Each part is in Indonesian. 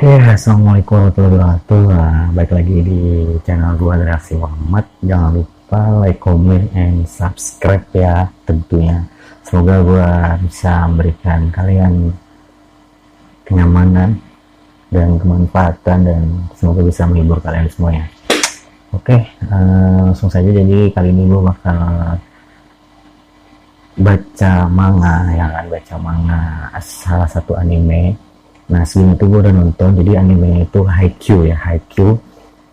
Oke, assalamualaikum warahmatullahi wabarakatuh. Baik lagi di channel gua Reaksi Muhammad. Jangan lupa like, comment, and subscribe ya tentunya. Semoga gua bisa memberikan kalian kenyamanan dan kemanfaatan dan semoga bisa menghibur kalian semuanya. Oke, langsung saja. Jadi kali ini gua bakal baca manga, ya kan, baca manga salah satu anime. Nah, sebelum itu gue udah nonton. Jadi animenya itu Haikyuu ya, Haikyuu.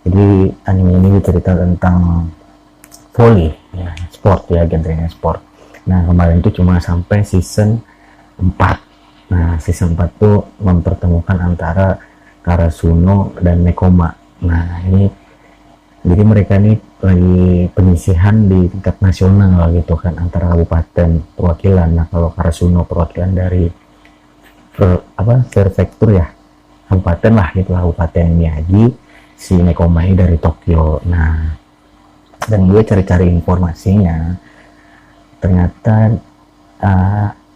Jadi anime ini cerita tentang volley ya, sport ya, genrenya sport. Nah, kemarin itu cuma sampai season 4. Nah, season 4 tuh mempertemukan antara Karasuno dan Nekoma. Nah, ini jadi mereka ini lagi penyisihan di tingkat nasional gitu kan, antara kabupaten perwakilan. Nah, kalau Karasuno perwakilan dari prefektur ya, kabupaten lah gitu, kabupaten Miyagi. Si Nekomai dari Tokyo. Nah, dan gue cari-cari informasinya, ternyata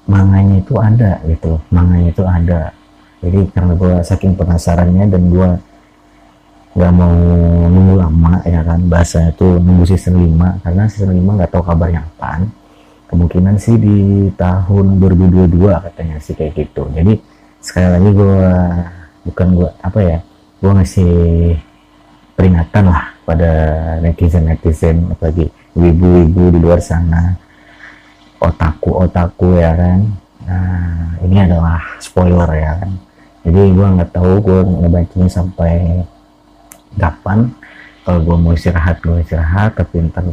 manganya itu ada gitu, manganya itu ada. Jadi karena gue saking penasarannya dan gue nggak mau nunggu lama ya kan, bahasanya tuh nunggu season 5, karena season 5 nggak tahu kabarnya apaan. Kemungkinan sih di tahun 2022 katanya sih, kayak gitu. Jadi sekali lagi gue gue ngasih peringatan lah pada netizen, apalagi ibu-ibu di luar sana, otaku ya kan. Nah, ini adalah spoiler ya kan. Jadi gue nggak tahu gue ngebacanya sampai kapan. Kalau gue mau istirahat gue istirahat, tapi ntar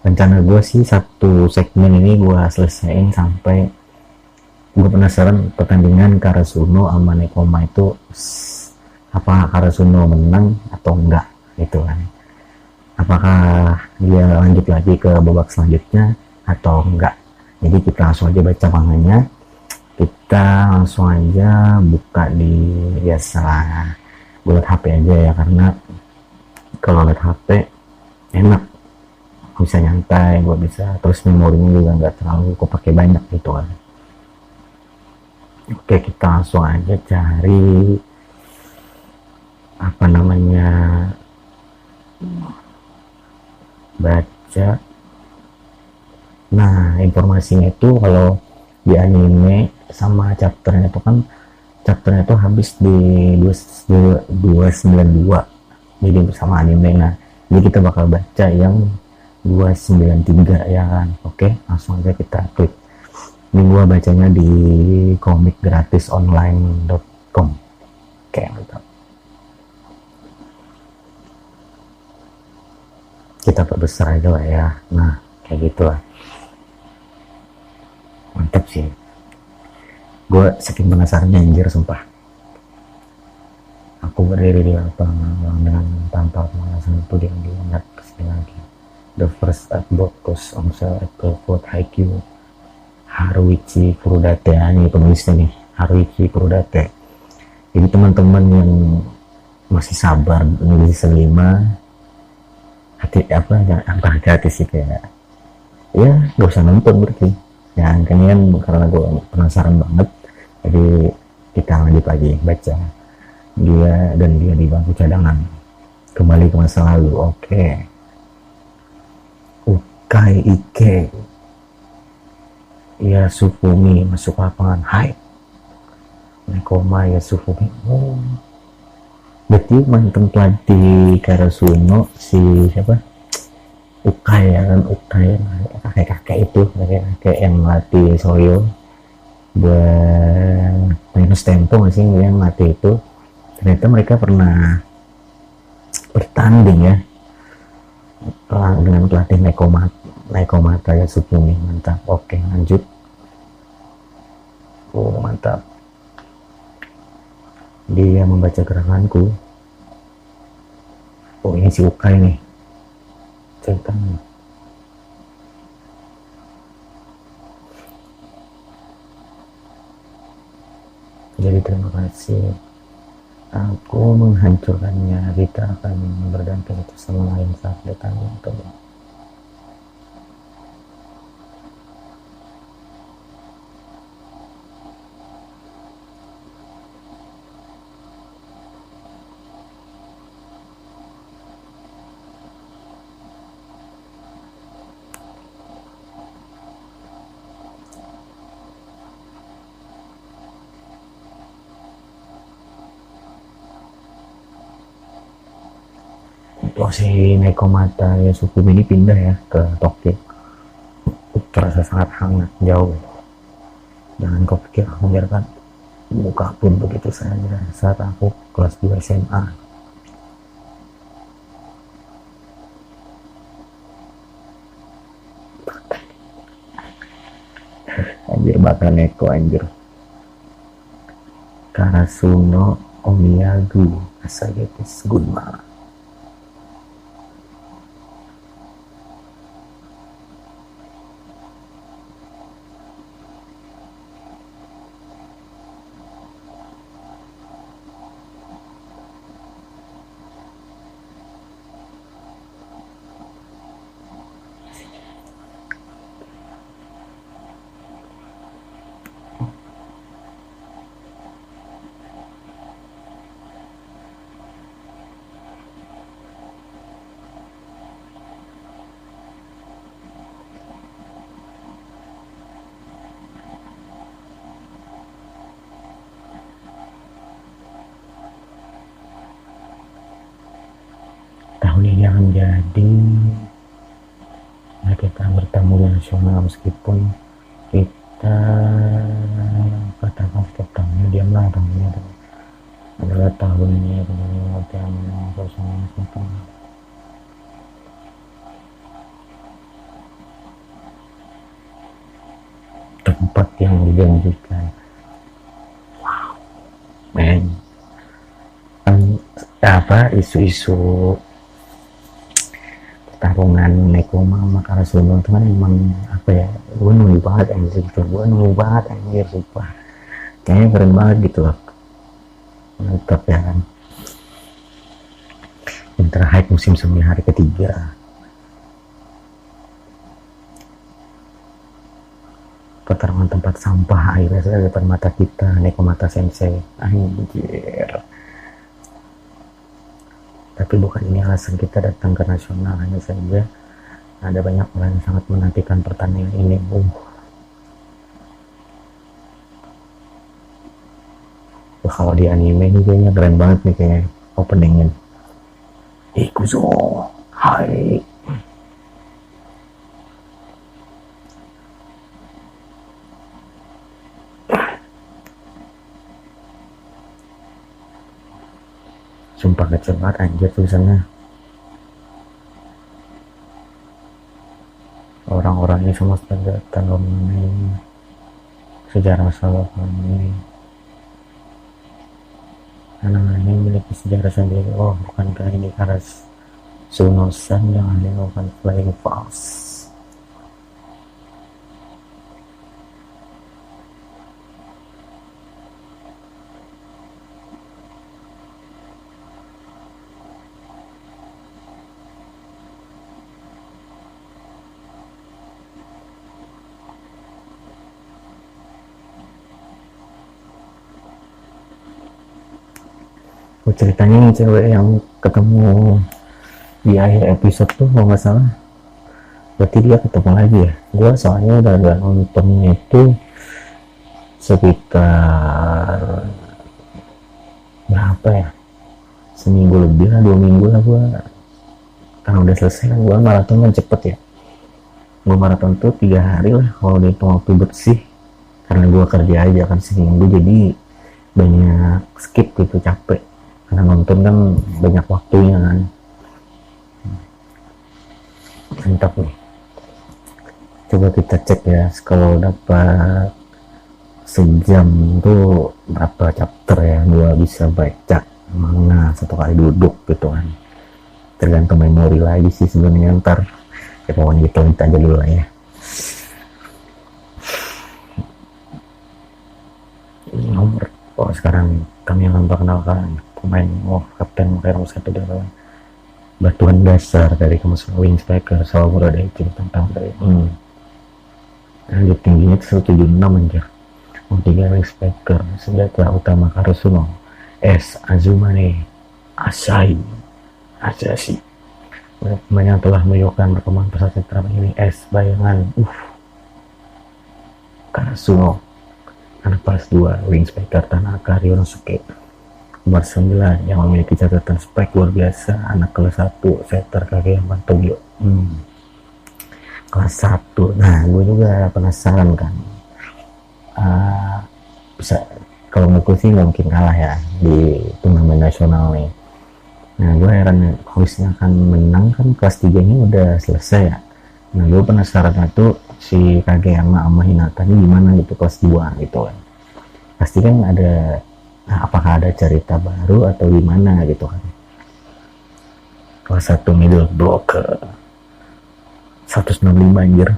rencana gue sih satu segmen ini gue selesaiin sampai gue penasaran pertandingan Karasuno sama Nekoma itu, apa Karasuno menang atau enggak gitu kan, apakah dia lanjut lagi ke babak selanjutnya atau enggak. Jadi kita langsung aja baca manganya, kita langsung aja buka di biasa buat HP aja ya, karena kalau lihat HP enak, bisa nyantai, gue bisa, terus memorinya juga nggak terlalu kepake banyak gitu kan. Oke, kita langsung aja cari apa namanya, baca. Nah, informasinya itu kalau di anime sama chapternya itu kan, chapternya itu habis di 292, jadi bersama anime. Nah, jadi kita bakal baca yang 293 ya kan. Oke, langsung aja kita klik. Ini gua bacanya di komikgratisonline.com. Oke, mantap. Kita perbesar aja lah ya. Nah, kayak gitu lah. Mantap sih. Gue saking penasarannya anjir, sumpah. Aku berdiri di lapangan dengan tanpa pemanasan itu dia diangkat kesini lagi. The first at Bokos Onsel Apple Food Haikyuu Haruichi Furudate. Ini penulisnya nih, Haruichi Furudate. Jadi teman-teman yang masih sabar menulis season 5, hati-hati sih, kayak ya gak usah nonton berarti ya kan, karena gue penasaran banget. Jadi kita lanjut lagi baca. Dia di bangku cadangan, kembali ke masa lalu. Oke. Ukai Ike ya Sufumi masuk lapangan. Hai Nekoma ya Sufumi. Oh, berarti mantan pelatih Karasuno si siapa, Ukai ya kan, Ukai kakek-kakek itu, kakek yang melatih Soyo buat minus tempo nggak sih, yang melatih itu. Ternyata mereka pernah bertanding ya dengan pelatih Nekomata ya Sukumi. Mantap. Oke, lanjut. Oh, mantap. Dia membaca gerakanku. Oh, ini si Ukai nih ceritanya. Jadi terima kasih, aku menghancurkannya. Kita akan berdamping itu sama lain saat datang untuk oh si Nekomata ya suku ini pindah ya ke Tokyo, terasa sangat hangat jauh. Jangan kau pikir aku membiarkan muka pun begitu saja saat aku kelas 2 SMA. Anjir bakal Neko anjir. Karasuno Omiyagu Asagetis Gunma. Tahun ini akan jadi kita bertemu di nasional meskipun kita katakan setiap tahunnya diamlah tahunnya adalah tahunnya yang kosong tempat yang dijanjikan. Wow, men, apa isu-isu pertarungan Nekoma sama Karasuno itu kan emang apa ya, gue nunggu banget anjir gitu, gue nunggu banget anjir sumpah, kayaknya keren banget gitu loh, mantap ya kan. Yang terakhir musim semi hari ketiga, pertarungan tempat sampah akhirnya sudah depan mata kita, Nekomata Sensei anjir. Tapi bukan ini alasan kita datang ke nasional, hanya saja ada banyak orang yang sangat menantikan pertandingan ini. Kalau di anime ini kayaknya keren banget nih kayaknya openingnya. Ikuzo, hai. Sumpah kecil banget anjir tulisannya. Orang-orang ini semua datang mengenai sejarah masalah ini. Anak-anak ini memiliki sejarah sendiri. Oh, bukankah ini Karasuno-san yang melakukan Flying Falls? Ceritanya nih cewek yang ketemu di akhir episode tuh kalau nggak salah, berarti dia ketemu lagi ya. Gua soalnya udah nontonnya itu sekitar berapa ya, seminggu lebih lah, 2 minggu lah gua, karena udah selesai kan. Gua maraton kan cepet ya, gua maraton tuh 3 hari lah kalau dihitung waktu bersih, karena gua kerja aja kan seminggu, jadi banyak skip gitu, capek karena nonton kan banyak waktunya kan. Mantap nih, coba kita cek ya kalau dapat sejam tuh berapa chapter ya gua bisa baca manga 1 kali duduk gitu kan, tergantung memori lagi sih sebenarnya. Ntar ya pokoknya kita aja dulu lah ya. Nomor sekarang kami akan perkenalkan pemain Kapten Kairos 1 adalah batuan dasar dari Kamus Wing Striker Sawamura Daichi tentang dari lanjut tingginya 176 anjir. 3 Wing Striker senjata utama Karasuno S. Azumane Asashi. Pemain yang telah menunjukkan perkembangan pesat citra ini S. Bayangan Karasuno anak kelas 2 Wing Striker Tanaka Ryonosuke. nomor 9 yang memiliki catatan spek luar biasa, anak kelas 1 setter Kageyama Togyo. Kelas 1. Nah gue juga penasaran kan, bisa kalau menurutku sih nggak mungkin kalah ya di turnamen nasional nih. Nah gue heran harusnya kan menang kan, kelas 3 ini udah selesai ya. Nah gue penasaran tuh si Kageyama sama Hinata ini gimana gitu kelas 2 gitu kan, pasti kan ada, nah, apakah ada cerita baru atau gimana gitu kan. Kelas 1 middle blocker 195 anjir.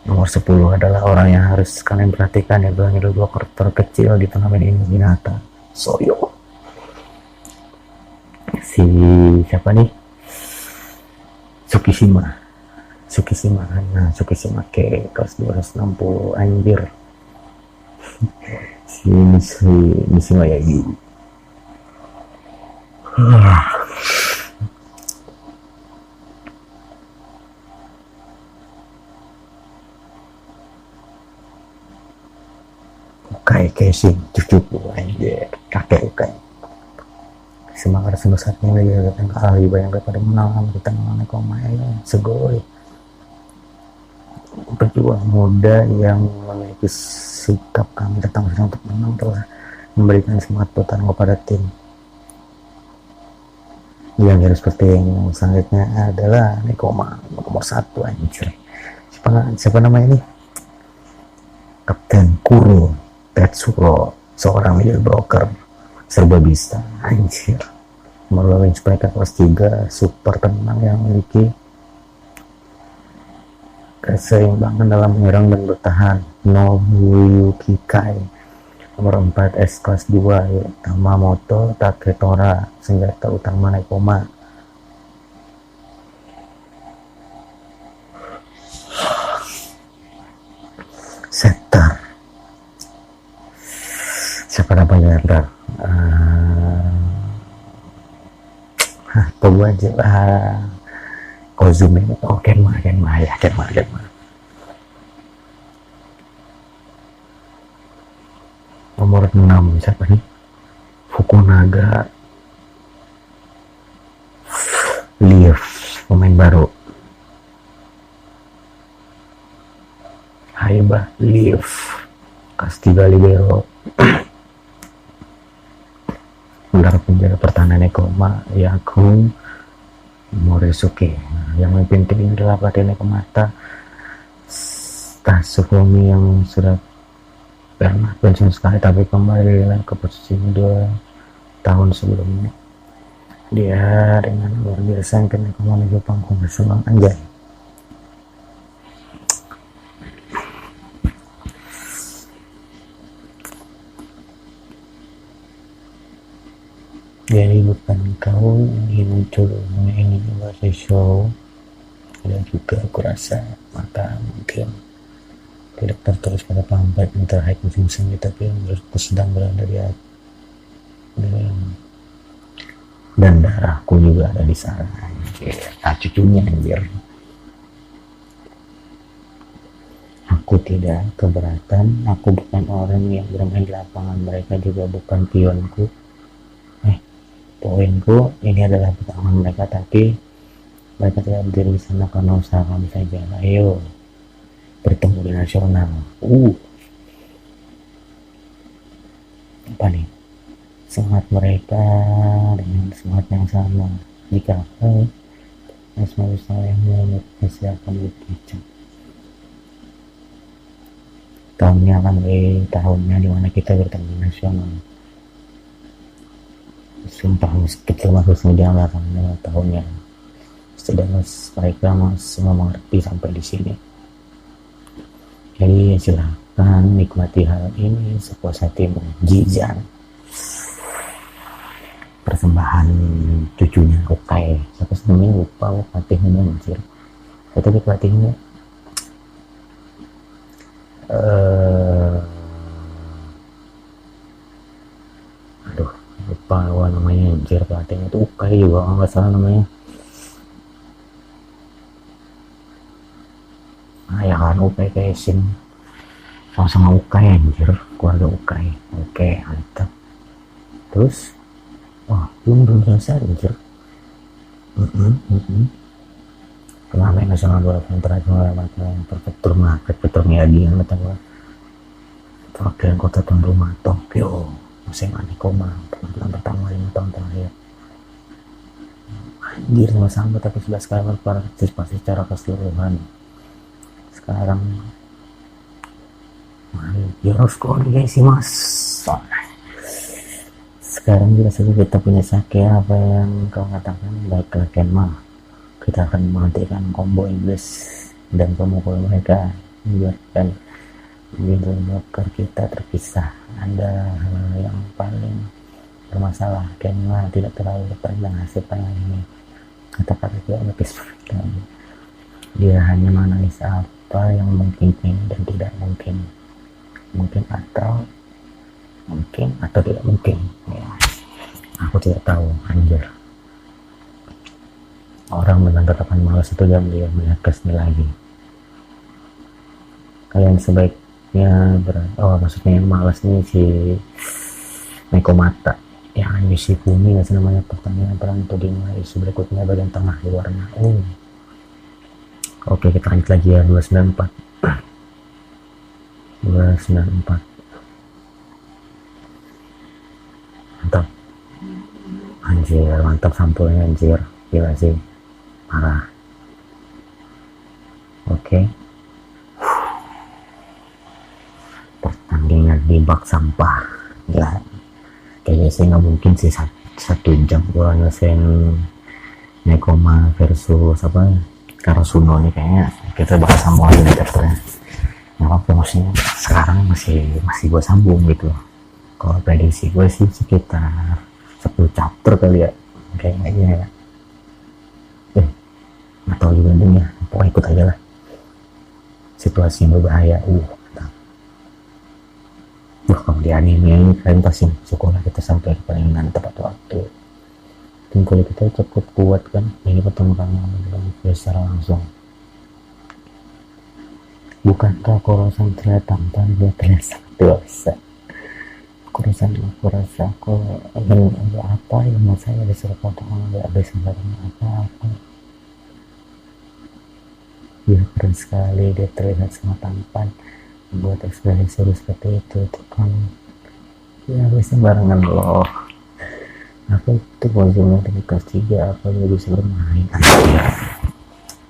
Nomor 10 adalah orang yang harus kalian perhatikan, yaitu middle blocker terkecil di turnamen ini, Hinata Soyo. Si siapa nih, Tsukishima kan. Nah Tsukishima ke kelas 260 anjir. Si Mishima Yagi. Ukai Kenshin 70 anjir, kakek Ukai. Semangat sebesarnya lagi datang kali bayang daripada menang kita mengalami koma ya segoi. Pejuang muda yang memiliki sikap kami datang untuk menang telah memberikan semangat pertahanan kepada tim. Yang harus seperti yang selanjutnya adalah Nekoma nomor 1 anjir. Siapa namanya ini? Kapten Kuro Tetsuro, seorang middle blocker serba bisa anjir. Melalui mereka kelas 3 super tenang yang memiliki keseimbangan dalam menyerang dan bertahan. Nobuyuki Kai nomor 4 S kelas 2 Tamamoto Taketora, senjata utama Nekoma. Setter siapa namanya ntar, tunggu aja Kozume. Kenma. Nomor 6 siapa nih, Fukunaga Leaf, pemain baru. Haiba Leaf kelas 3 libero. Ular penjaga pertahanan Nekoma Yakun Morisuke. Yang memimpin tim ini adalah pelatih Nekomata Tatsufumi yang sudah pernah pensiun sekali tapi kembali ke posisi 2 tahun sebelumnya. Dia dengan luar biasa yang Nekoma menuju panggung nasional anjay. Jadi bukan kau ingin muncul ini bahasa show, dan juga aku rasa maka mungkin tidak tertulis pada pamflet yang terhait musim semi, tapi menurutku sedang berada di dan darahku juga ada di sana anjir. Cucunya anjir. Aku tidak keberatan, aku bukan orang yang bermain di lapangan, mereka juga bukan pionku. Poinku ini adalah pertarungan mereka, tapi mereka tidak berdiri di sana karena usaha kami saja. Ayo bertemu di nasional. Apa nih? Semangat mereka dengan semangat yang sama. Jika kau semua usaha yang membuat pasti akan berkicau. Tahunnya akan tahunnya dimana kita bertemu di nasional. Sumpah kita masuk semuanya lah karena tahunnya setidaknya mereka semua mengerti sampai di sini. Jadi silahkan nikmati hal ini sepuas hatimu. Jizan persembahan cucunya Ukai, siapa sih namanya lupa, pelatihnya anjir. Tapi pelatihnya lupa namanya anjir, pelatihnya itu Ukai juga kalau nggak salah namanya. Ya kan Ukai Kenshin sama-sama Ukai anjir, keluarga Ukai. Oke mantap. Terus wah belum selesai anjir. Turnamen nasional bola internasional yang prefektur Miyagi yang datang perwakilan kota tuan rumah Tokyo musim Anikoma penampilan pertama 5 tahun terakhir. Anjir sama-sama tapi sudah sekarang berpartisipasi secara keseluruhan. Sekarang Yorosco guys sih mas. Sekarang juga saja kita punya sake apa yang kau katakan baiklah Kenma, kita akan menghentikan combo Inggris dan pemukul mereka membiarkan bloker kita terpisah. Ada hal yang paling bermasalah, Kenma tidak terlalu berpanjang hasil panjang ini, kata-kata dia lebih seperti dia hanya menganalisa apa yang mungkin dan tidak mungkin atau tidak mungkin ya. Aku tidak tahu anjir, orang dengan tatapan malas itu jangan dia melihat ke sini lagi. Kalian sebaiknya maksudnya yang malas ini si Nekomata yang misi bumi nggak namanya. Pertandingan untuk dimulai isu berikutnya bagian tengah di warna oke kita lanjut lagi ya. 294 mantap anjir, mantap sampulnya anjir, gila sih parah. Oke. Pertandingan di bak sampah ya, kayaknya sih nggak mungkin sih 1 jam gua ngelesain Nekoma versus apa Karasuno nih. Kayaknya kita bakal sambung aja di chapternya. Apa promosinya sekarang masih gua sambung gitu. Kalau prediksi gue sih sekitar 10 chapter kali ya kayaknya ya. Nggak tahu juga deh ya, pokoknya ikut aja lah. Situasi yang berbahaya kalau di anime ini kalian pasti sekolah kita sampai palingan tepat waktu. Dan kalau kita cukup kuat kan, ini pertama kali yang secara langsung. Bukankah Kurosan terlihat tampan, dia terlihat sangat dewasa. Kurosan aku rasa aku apa yang mau saya disuruh potong nggak ada sembarangan apa-apa. Dia keren sekali, dia terlihat sangat tampan, membuat ekspresi seru seperti itu kan ya bisa barengan loh. Aku tuh bosnya dari kelas 3 apa dia bisa bermain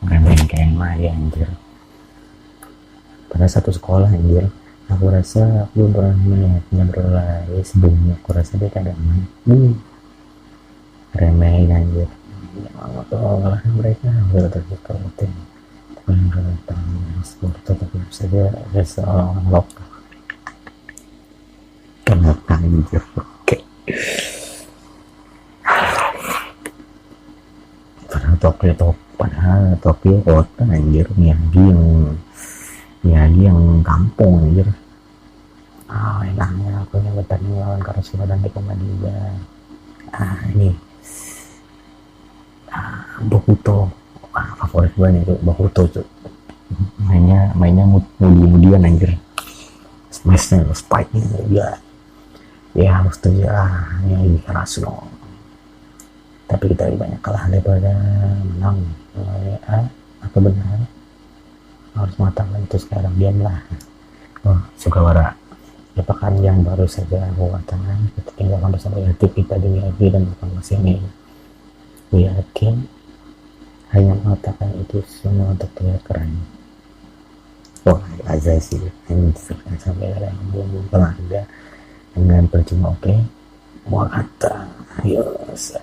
main kayak main anjir pada satu sekolah anjir. Aku rasa aku belum pernah melihatnya berlari sebelumnya. Aku rasa dia kadang main remehin anjir. Jangan kalah mereka udah terbuka rutin. Tapi yang datang sport tapi saja ada seorang lokal. Kenapa anjir? Oke. Padahal Tokyo kota anjir, Miyagi yang kampung anjir. Enaknya aku yang bertanding lawan Karasuno dan Nekoma juga. Ini Bokuto, favorit gue nih tuh Bokuto tuh. Mainnya mudi-mudian anjir. Smashnya, spike-nya juga. Ya harus tuh ini Karasuno. Tapi kita lebih banyak kalah daripada menang. Apa benar? Harus matangkan itu sekarang, diamlah. Sugawara, lupakan yang baru saja aku katakan. Kita tinggalkan bersama hati kita di Miyagi dan bukan kesini. Gue yakin hanya mengatakan itu semua untuk terlihat keren. Aja sih ini sampai ada yang belum pernah ada dengan percuma. Oke, mau kata yes.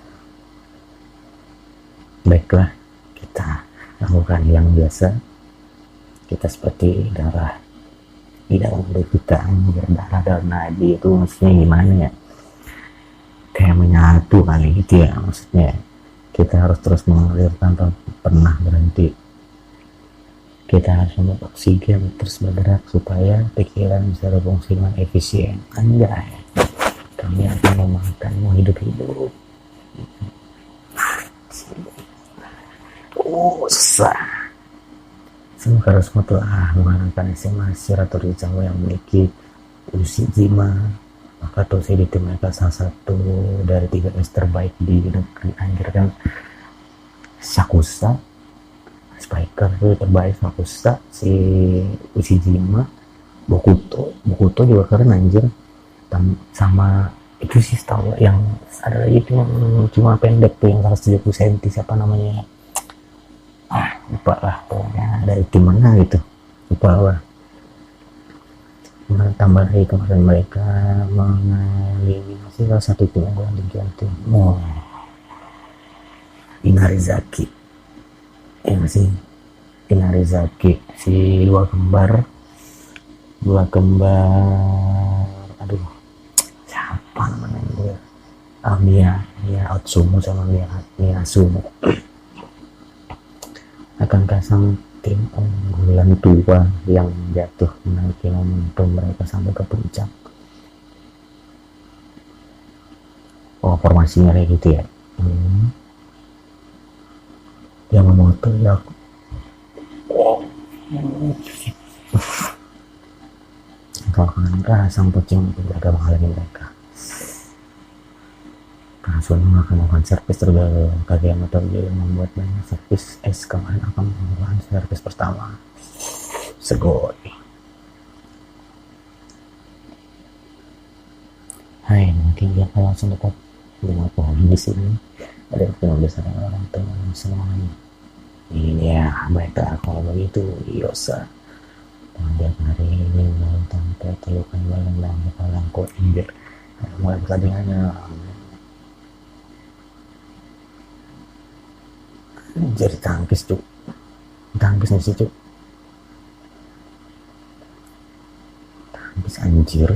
Baiklah, kita lakukan yang biasa. Kita seperti darah di dalam tubuh kita, darah nadi itu maksudnya gimana ya, kayak menyatu kali gitu ya. Maksudnya kita harus terus mengalir tanpa pernah berhenti. Kita harus membuat oksigen terus bergerak supaya pikiran bisa berfungsi dengan efisien. Anjay, kami akan memakanmu hidup-hidup. Susah. Semoga Rasmo telah mengalahkan SMA Shiratori Zawa yang memiliki Ushijima maka tuh saya di tim mereka salah satu dari 3 es terbaik di negeri anjir kan. Sakusa striker itu terbaik, Sakusa, si Ushijima, Bokuto juga keren anjir. Sama itu sih tahu yang ada lagi itu yang cuma pendek tuh yang 170 cm siapa namanya, lupa lah pokoknya dari tim mana gitu, lupa lah. Kemudian tambah lagi kemarin mereka mengeliminasi salah satu tim yang diganti Inarizaki ya masih Inarizaki, si dua kembar aduh siapa namanya gue, Mia Otsumu sama Mia Asumu akan kasang tim unggulan tua yang jatuh menaiki momentum mereka sampai ke puncak. Oh formasinya kayak gitu ya. Yamamoto ya kalau kan sang pocong menjaga menghalangi mereka. Kasuan melakukan servis tergagal. Kageyama yang membuat banyak servis es kemarin akan melakukan servis pertama. Segoi. Hai, mungkin dia akan langsung dapat 5 poin di sini. Ada yang besar orang teman semuanya. Ini ya, baiklah kalau begitu, Yosa. Dia hari ini menonton terlukan balang dan kepala kok injek. Mulai pertandingannya. Jadi tangkis cuk, tangkis nih sih cuk, tangkis anjir.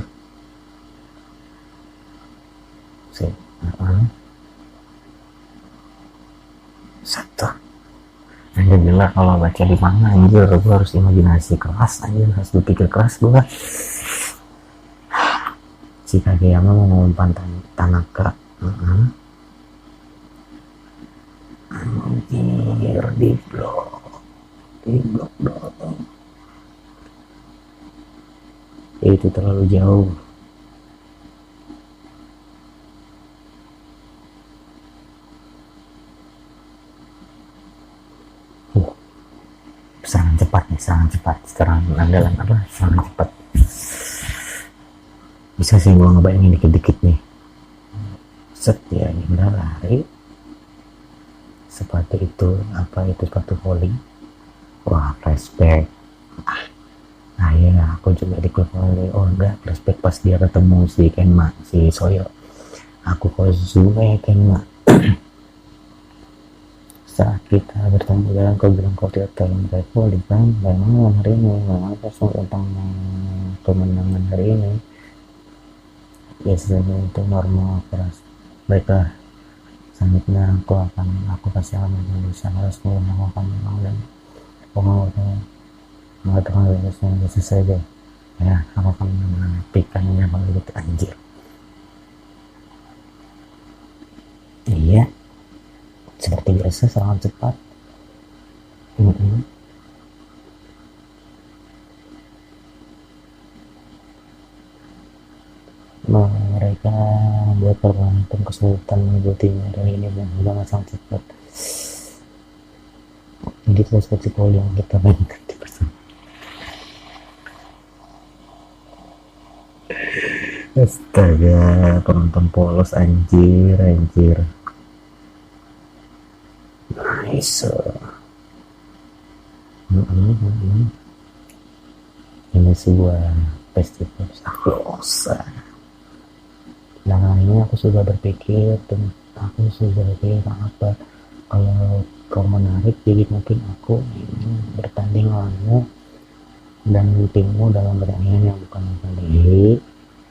Satu anjir gila kalau baca di manga anjir, gue harus imajinasi keras anjir, harus berpikir keras gue. Si Kageyama mau ngumpan Tanaka anjir di blok dong, itu terlalu jauh. Serangan cepat serangan andalan apa, serangan cepat. Bisa sih gua ngebayangin dikit-dikit nih, set ya ini udah lari sepatu itu apa itu sepatu volley, wah flashback. Ya aku juga di klub volley. Oh enggak, flashback pas dia ketemu si Kenma, si Soyo, aku Kozume Kenma. Saat kita bertemu dalam kau bilang kau tidak tahu mereka volley kan, memang hari ini memang langsung tentang kemenangan hari ini biasanya itu normal keras. Baiklah, selanjutnya aku kasih alamat bisa harus melakukan memang dan mengatakan biasanya selesai deh ya, aku akan menapikannya kalau gitu anjir. Iya seperti biasa serangan cepat. Mereka membuat perbankan kesulitan mengikutinya dan ini sangat sangat cepat. Jadi terus seperti poli yang kita mainkan di bersama. Astaga, penonton polos anjir. Nice. Ini sebuah festival saklosa. Belakangan ini aku sudah berpikir apa kalau kau menarik, jadi mungkin aku bertanding lawanmu dan timmu dalam pertandingan yang bukan kali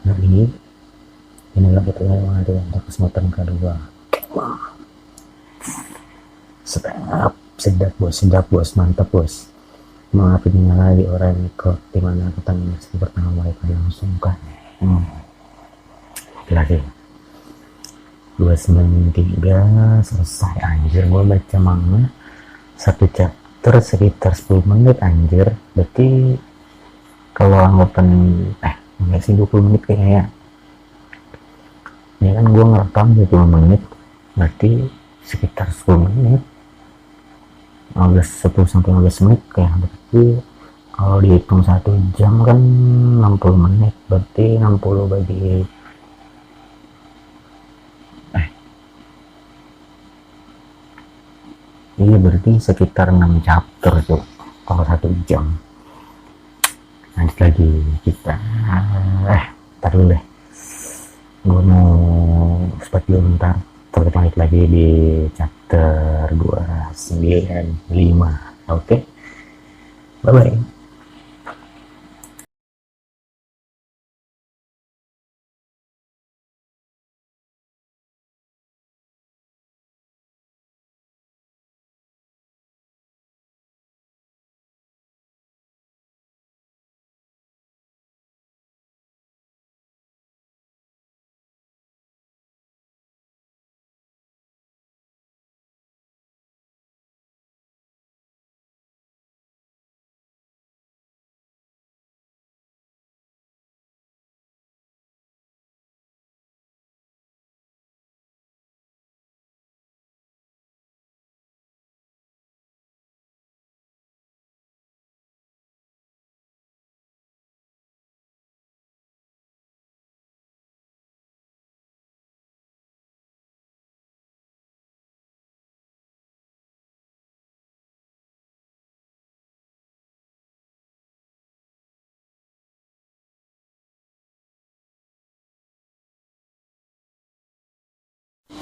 ini. Inilah kita menghadapi untuk kesempatan kedua. Sedap bos, mantap bos. Mengapinya lagi orang ikut dimana pertandingan pertama mereka dilangsungkan. Lagi 293 selesai anjir. Gue baca manga satu chapter sekitar 10 menit anjir. Berarti kalau anggapan enggak sih 20 menit kayaknya ya. kan gue ngerekam 20 menit, berarti sekitar 10 menit, 10 sampai 15 menit kayak, berarti kalau dihitung 1 jam kan 60 menit, berarti 60 bagi iya berarti sekitar 6 chapter tuh kalau 1 jam. Lanjut lagi kita, ntar dulu deh, gue mau sempat dulu bentar, terus lanjut lagi di chapter 295. Oke, bye bye.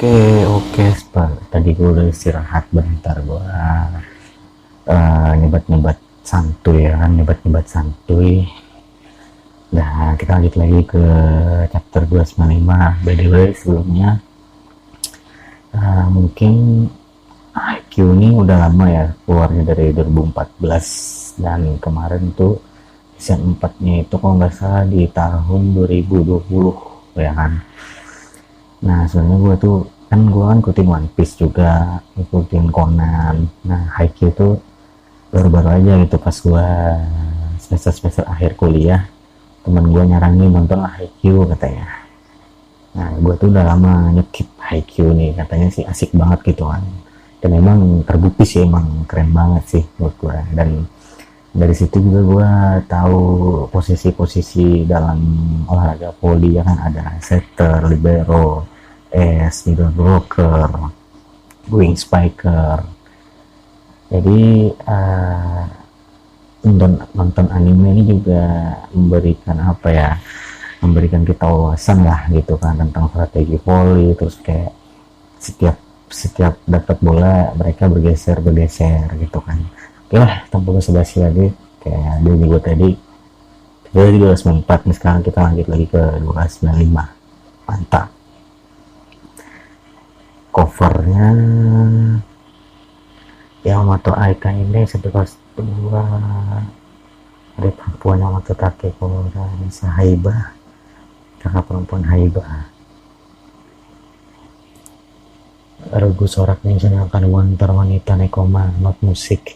Oke, oke, tadi gue udah istirahat bentar, gue nyebat-nyebat santuy ya kan, nyebat-nyebat santuy. Nah, kita lanjut lagi ke chapter 295. By the way, sebelumnya mungkin IQ ini udah lama ya keluarnya, dari 2014, dan kemarin tuh season 4 nya itu kalau nggak salah di tahun 2020 ya kan. Nah sebenarnya gue tuh kan ikutin One Piece juga, ikutin Conan. Nah Haikyuu tuh baru-baru aja gitu, pas gue semester akhir kuliah, temen gue nyaranin nonton lah Haikyuu katanya. Nah gue tuh udah lama nyekip Haikyuu nih, katanya sih asik banget gitu kan, dan emang terbukti sih, emang keren banget sih menurut gue. Dan dari situ juga gue tahu posisi-posisi dalam olahraga voli ya kan, ada setter, libero, middle blocker, wing spiker. Jadi nonton anime ini juga memberikan apa ya, memberikan kita wawasan lah gitu kan tentang strategi voli. Terus kayak setiap dapat bola mereka bergeser gitu kan. Oke lah, tanpa basa-basi lagi, kayak dia juga tadi dari 294 nih, sekarang kita lanjut lagi ke 295. Mantap. Covernya Yamato Aika ini kelas 2, ada perempuan Yamato Takeko dan Haiba, kakak perempuan Haiba. Regu sorak menyenangkan wanita wanita Nekoma, not musik.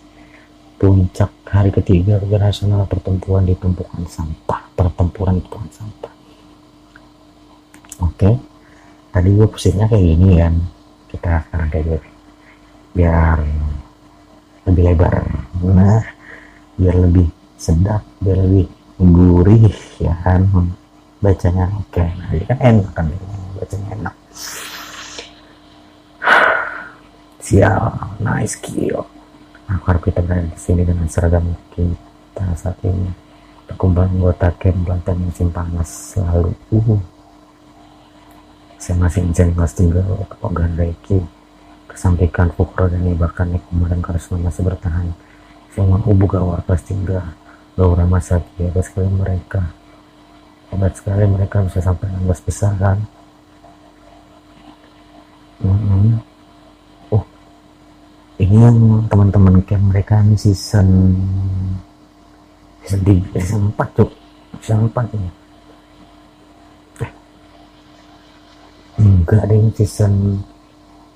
Puncak hari ketiga internasional pertempuran di tumpukan sampah, pertempuran di tumpukan sampah. Oke, tadi gue pusingnya kayak gini kan, kita sekarang kayak gini biar lebih lebar, nah biar lebih sedap, biar lebih gurih ya kan bacanya. Oke, nah ini kan enak kan, bacanya enak. Sial, nice kill. Aku harap kita berada di sini dengan seragam kita saat ini. Perkumpulan anggota camp Belantai musim panas selalu. Saya masih injen kelas 3 kepogaan Reiki. Kesampaikan Fukro dan Ibakan Nekuma dan Karisma masih bertahan. Selama Ubugawar kelas 3. Gaura Masaki, hebat sekali mereka. Hebat sekali mereka bisa sampai 16 besar kan. Ini yang teman-teman camp mereka ini season 4 cuk, season 4 ini. Enggak ada yang season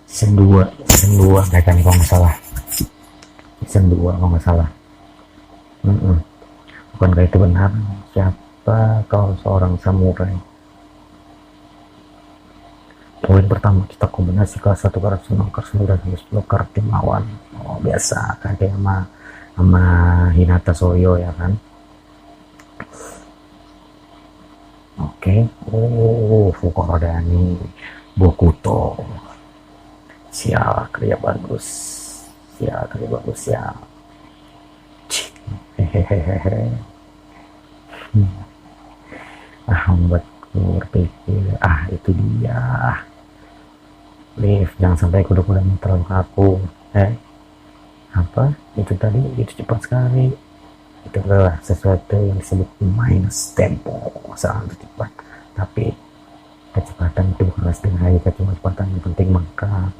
2 mereka nih kalau nggak salah, season 2 kalau nggak salah. Bukankah itu benar? Siapa kau seorang samurai? Poin pertama, kita kombinasi kelas 1 kelas 9 kelas 9 kelas tim lawan. Oh, biasa kan kayak sama Hinata Soyo ya kan. Oke. Fukurodani Bokuto, sial kerja bagus, sial kerja bagus ya. Hehehe. Membuatku berpikir, itu dia Lift, jangan sampai kuda-kudanya terlalu kaku. Apa itu tadi, itu cepat sekali. Itu adalah sesuatu yang disebut minus tempo, sangat cepat. Tapi kecepatan itu bukanlah setengah kecepatan yang penting. Maka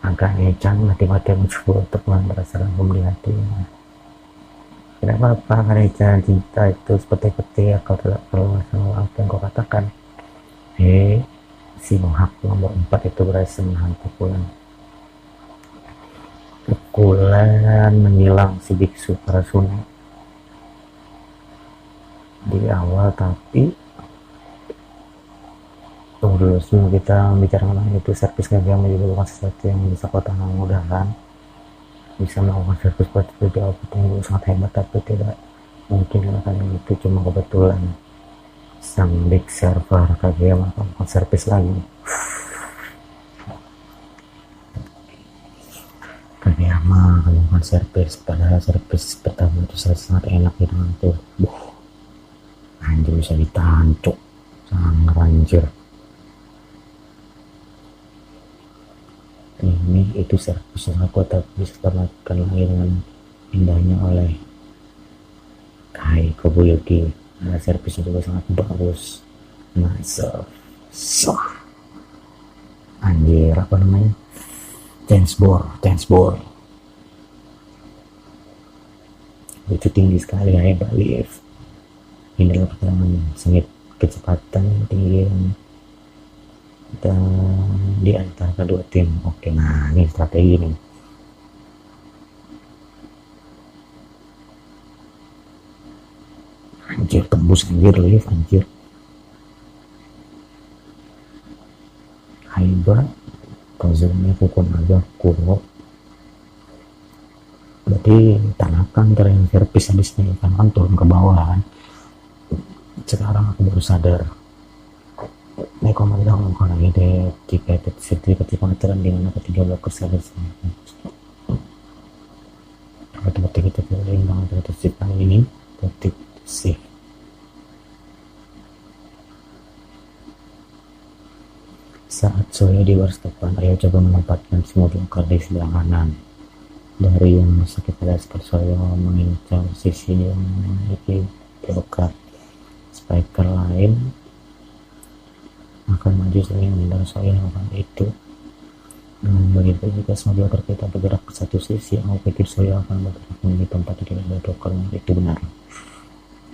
agak Nechan mati-mati mencoba untuk merasakan di hatinya. Tidak apa-apa, Nechan, cinta itu seperti petir, kau tidak perlu masalah apa yang kau katakan. Si Mohak nomor 4 itu berhasil menahan pukulan menyilang si Biksu Parasuna di awal. Tapi tunggu dulu, sebelum kita bicara mengenai itu, servis gagal juga bukan sesuatu yang bisa kau tangan mudahan. Bisa melakukan servis seperti itu itu sangat hebat, tapi tidak mungkin karena itu cuma kebetulan sang big server Kageyama melakukan servis lagi. Kageyama melakukan servis, padahal servis pertama itu sangat enak gitu tuh. Anjir, bisa ditahan cuk, sangat anjir. Ini itu servis yang aku tak bisa tambahkan lagi dengan indahnya oleh Kai Kobuyuki. Nah, servisnya juga sangat bagus. Anjir, apa namanya, Tensbor itu tinggi sekali ya, Lift. Ini adalah pertarungan sengit kecepatan tinggi dan di antara kedua tim. Oke, nah ini strategi nih. Anjir, tembus anjir, Lift anjir. Haiba Kazumi Fukunaga Kuro. Berarti Tanakan yang servis habisnya, kan turun ke bawah kan. Sekarang aku baru sadar. Neko bilang kalau ini ketika pengaturan di mana ketiga blocker servis. Berarti kita pilih dengan tercipta ini ketik sih. Saat Soyo di baris depan, ayo coba menempatkan semua blocker di sebelah kanan. Dari yang bisa kita lihat, Soyo mengincar sisi yang memiliki blocker. Spiker lain akan maju selain mendengar Soyo melakukan itu. Dengan begitu, jika semua blocker kita bergerak ke satu sisi, aku pikir Soyo akan bergerak menuju tempat di mana blocker itu benar.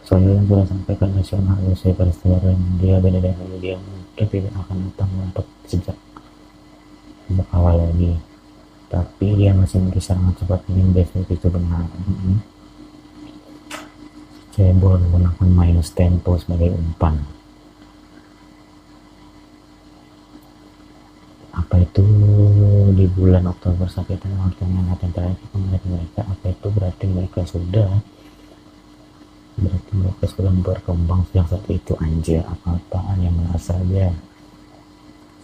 Soyo yang sudah sampaikan nasional sesuai pada standar dia beda dengan dia, mungkin tidak akan datang untuk sejak awal lagi, tapi dia masih berusaha sangat cepat ingin besok itu benar. Cebol menggunakan minus tempo sebagai umpan. Apa itu di bulan Oktober sampai tanggal latihan terakhir mereka? Apa itu berarti mereka sudah berkembang sejak saat itu? Anjir, apa-apaan yang merasa saja.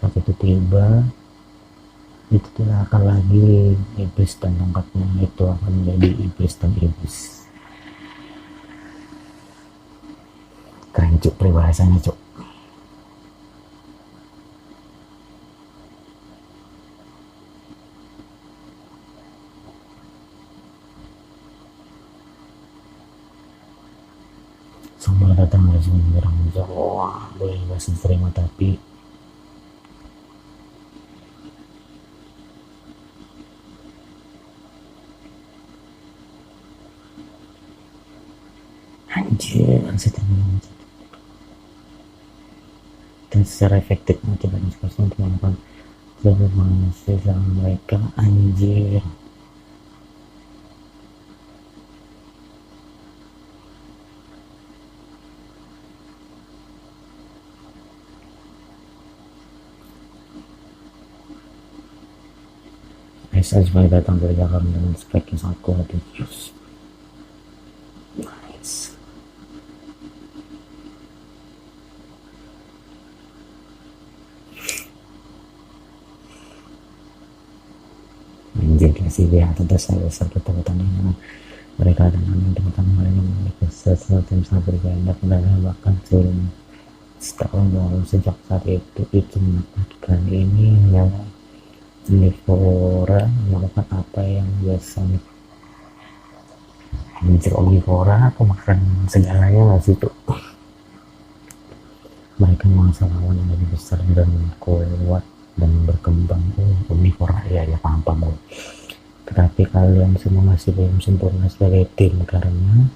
Saat itu tiba, itu tidak akan lagi iblis dan tongkatnya, itu akan menjadi iblis dan iblis. Keren cuk peribahasanya cuk. Semua datang dari sini menyerang Jawa, boleh bahasa terima, tapi anjir, dan secara efektif mencoba diskusi untuk melakukan sebuah mereka. Anjir, Sesuai datang dari Jakarta dengan spek yang sangat kuat. Nice. Anjir kasih dia tentu saya bertanya mereka dengan teman-teman lain memiliki sesuatu yang sangat berbeda dan bahkan sebelum setahun lalu. Sejak saat itu menakutkan. Ini ya omnivora melakukan apa yang biasa anjir. Omnivora aku makan segalanya nggak sih tuh. Mereka memangsa lawan yang lebih besar dan kuat dan berkembang. Omnivora ya paham. Tetapi kalian semua masih belum sempurna sebagai tim karena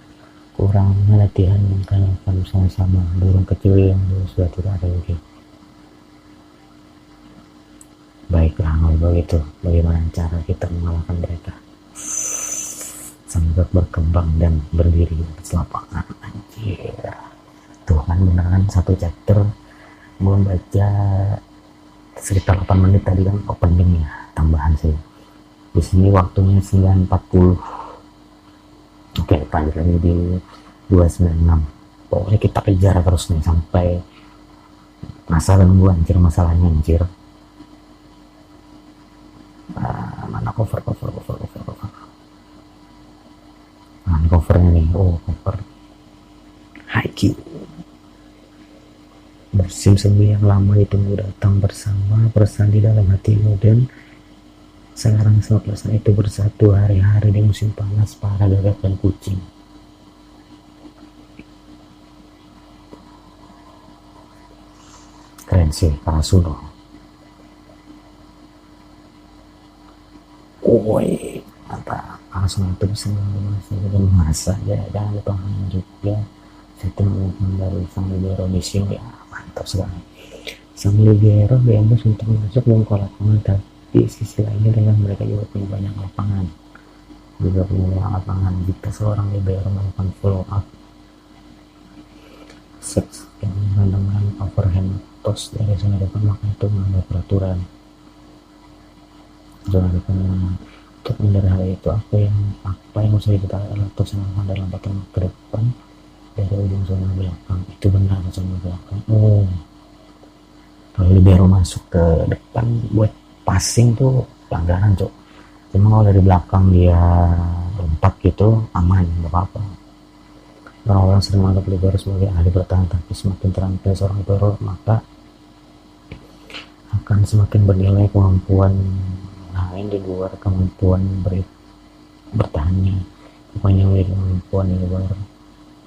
kurangnya latihan yang kalian akan sama-sama. Burung kecil yang dulu sudah tidak ada lagi. Baiklah, kalau begitu bagaimana cara kita mengalahkan mereka sambil berkembang dan berdiri di atas lapangan. Anjir tuh kan beneran satu chapter belum baca sekitar 8 menit tadi kan openingnya tambahan sih. Di sini waktunya 9.40. Oke, lanjut lagi di 296. Pokoknya kita kejar terus nih sampai masalah gua anjir, masalahnya anjir. Mana cover. Mana covernya nih? Oh, cover Haikyuu. Musim semi yang lama ditunggu datang bersama pesan di dalam hatimu, dan sekarang semua perasaan itu bersatu hari-hari di musim panas parah bebek dan kucing. Keren sih Karasuno. Woi, mantap. Karasuno itu bisa dan masa ya, jangan lupa juga satu movement dari sang libero di sini ya, mantap sekali. Sang libero bebas untuk masuk ke lapangan, tapi sisi lainnya dengan mereka juga punya banyak lapangan. Jika seorang libero melakukan follow up seks dengan overhand toss dari zona depan, maka itu melanggar peraturan zona depan. Untuk menghindari hal itu, apa yang harus diketahui adalah toss yang dari lompatan ke depan dari ujung zona belakang. Itu benar, zona belakang. Kalau libero masuk ke depan buat passing tuh pelanggaran, cok. Cuma kalau dari belakang dia lompat gitu aman, nggak apa-apa. Orang-orang sering menganggap libero sebagai ahli bertahan, tapi semakin terampil seorang libero, maka akan semakin bernilai kemampuan lain di luar kemampuan bertahannya. Pokoknya memiliki kemampuan di luar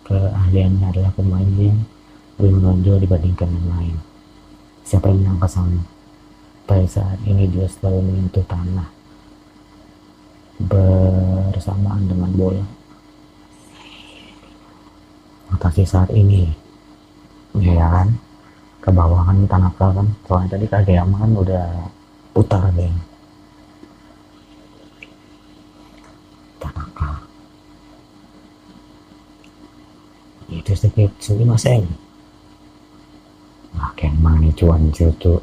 keahliannya adalah pemain yang lebih menonjol dibandingkan yang lain. Siapa yang menyangka sampai saat ini dia selalu menyentuh tanah bersamaan dengan bola. Rotasi saat ini ya kan, ke bawah kan Tanaka kan, soalnya tadi Kageyama kan udah putar deh. Tanaka itu sedikit Sumimasen. Emang nih cuan cucu.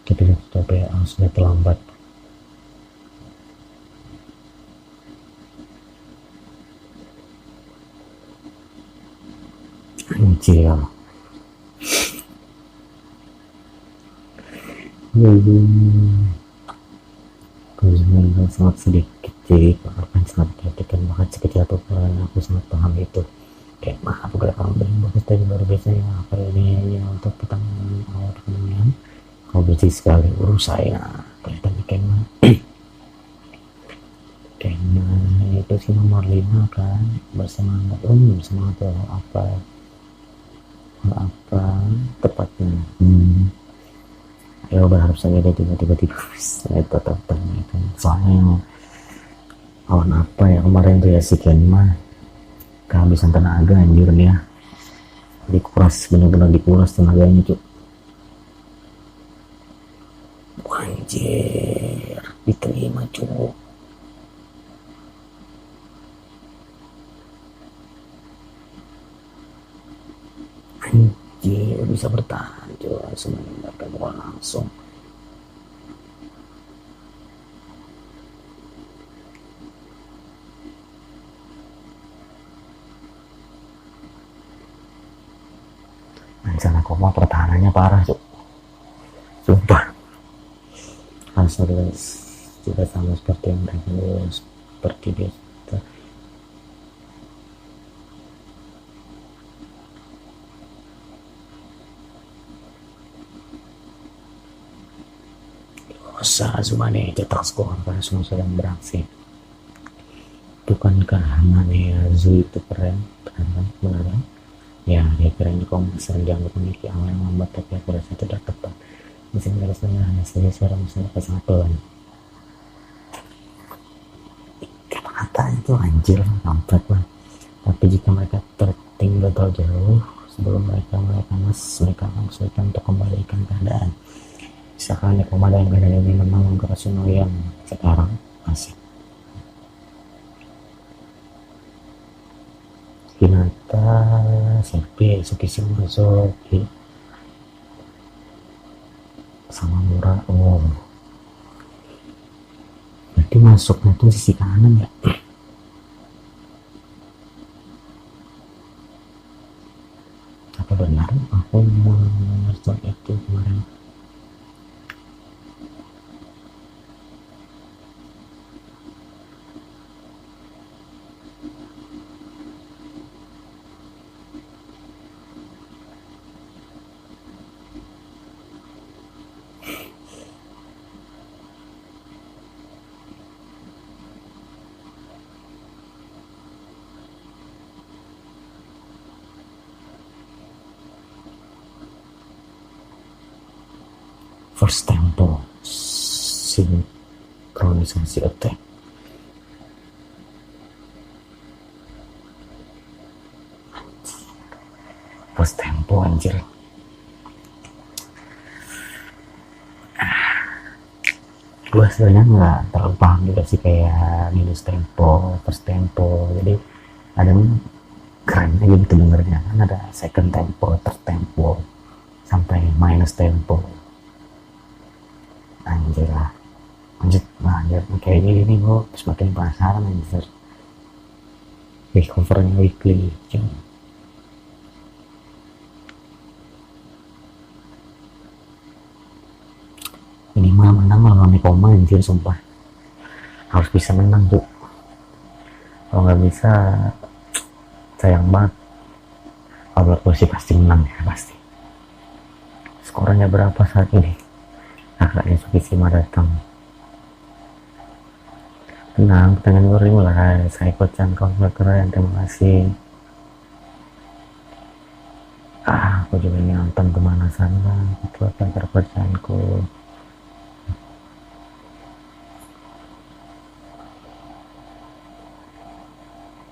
Kita tutup ya, sudah terlambat. Anjir. Kemudian sangat sedikit, jadi akan sangat perhatikan, bahkan sekecil apapun aku sangat paham itu. Kayak maaf gerakan paling bagus tadi baru biasanya apa ini ya untuk pertandingan awal pertandingan. Kau bersih sekali urus saya kelihatan Kenma. Kenma itu sih nomor 5 kan, bersemangat bersemangat apa tepatnya. Ya berharap saja dia tiba-tiba tipis itu tetapnya kan. Soalnya yang lawan apa ya kemarin tuh ya, si Kenma kehabisan tenaga anjir, dia dikuras, benar-benar dikuras tenaganya tuh. Anjir diterima cowok. Anjir bisa bertahan cowok, semuanya mereka langsung. Rencana koma pertahanannya parah cok, sumpah. Harus juga sama seperti yang mereka seperti biasa. Dosa Zumane cetak skor karena semua sedang beraksi. Bukankah Mane Zu itu keren? Benar. Ya, dia keren kok, sering dianggap memiliki awal yang lambat, tapi aku rasa itu tidak tepat. Mesin garis tengah hanya saja suara masyarakat sangat pelan. Kata-kata itu anjir, kampret lah. Tapi jika mereka tertinggal terlalu jauh sebelum mereka mulai panas, mereka akan kesulitan untuk kembalikan keadaan. Misalkan Nekoma dalam keadaan ini memang Karasuno yang sekarang asik. Hinata Serpi Tsukishima masuk sama Mura. Oh berarti masuknya tuh sisi kanan ya. Apa benar aku mengerti itu kemarin? First tempo sinkronisasi attack. First tempo anjir. Gue sebenarnya nggak terlalu paham juga sih kayak minus tempo, first tempo. Jadi ada keren aja gitu dengernya, kan ada second tempo, third tempo, sampai minus tempo. Anjir lah, anjir kayak gini gue semakin penasaran anjir. Covernya weekly ini mah menang lawan Nekoma anjir, sumpah harus bisa menang tuh, kalau nggak bisa sayang banget. Kalau gue sih pasti menang ya, pasti. Skornya berapa saat ini? Kakaknya Tsukishima datang. Tenang, pertanyaan gue mulai. Saya Kocan, kau keren, terima kasih. Aku juga ini nonton pemanasan bang, itu akan kepercayaanku.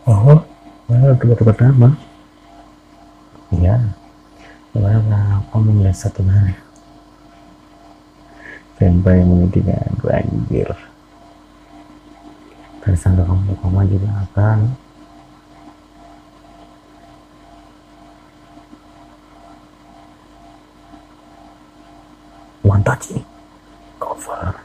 Oh, tempat pertama. Iya, sebenarnya aku melihat satu hari. Sampai menghentikan gue anjir. Tersangka koma juga akan one touch ini cover.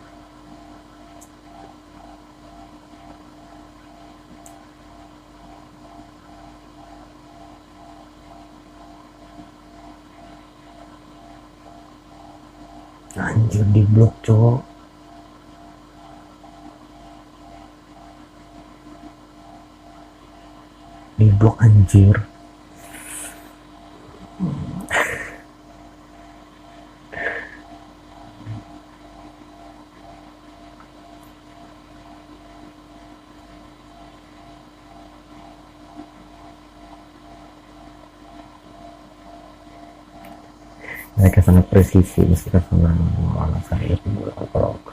Anjir di blok cowok. Di blok anjir. Mereka sangat presisi meskipun senang malah saya itu blok.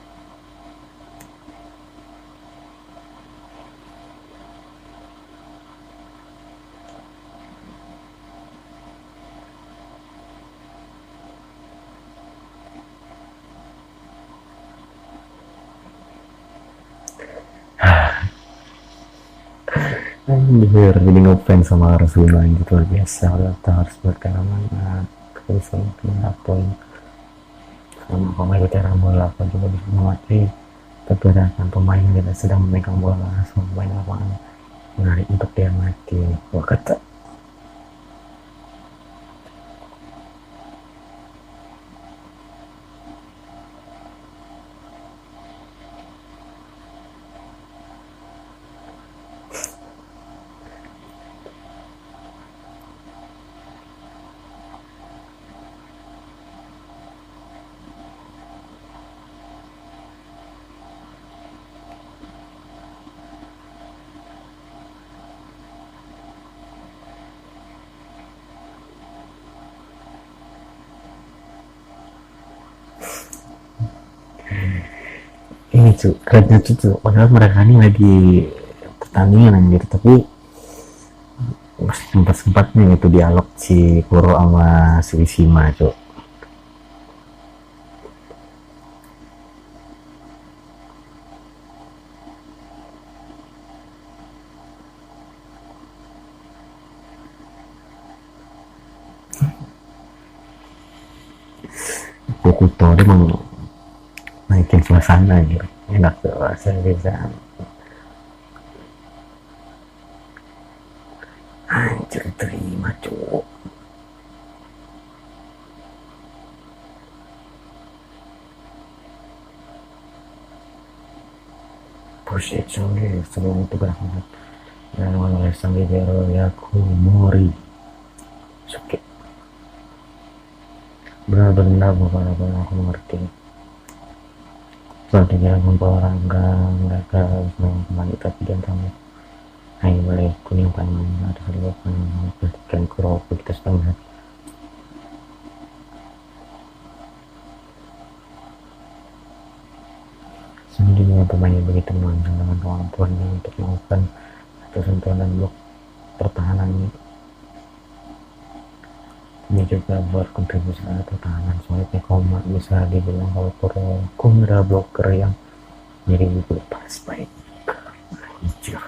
Anjir, jadi ngefans sama Arsenal gitu luar biasa. Udah harus berkemana terus sama poin sama pemain veteran bola apa juga bisa menguasai pergerakan pemain yang sedang memegang bola langsung pemain lapangan menarik untuk dia mati. Wah kata ini cuy kerennya cuy padahal mereka ini lagi pertandingan anjir tapi sempat-sempatnya itu dialog si Kuro sama si Ishima cuy. Bokuto dia mau naikin suasana gitu enak tuh rasanya bisa anjir terima cuy. Push it songnya sebelum itu berangkat dan oleh sang Gero Yakumori sakit benar-benar bukan apa yang aku mengerti setelah dia membawa Rangga mereka harus kembali tapi dia tahu hanya boleh kuning panjang ada kedua panjang perhatikan Kuroko kita sedang melihat sendiri dengan pemain yang begitu mengandalkan dengan kemampuannya untuk melakukan atau sentuhan dan blok pertahanan ini juga buat kontribusi pada pertahanan soalnya Koma bisa dibilang kalau Kuroko adalah blocker yang mirip pas baik anjir.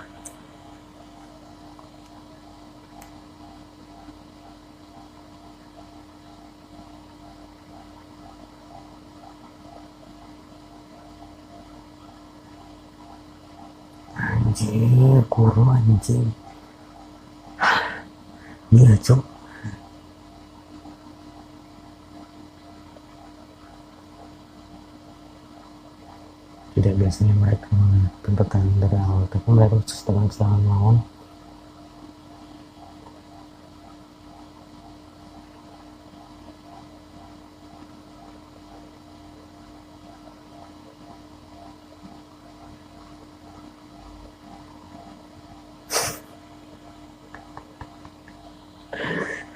Anjir Kuro anjir gila cok tidak biasanya mereka mengatakan dari awal tapi mereka setengah lawan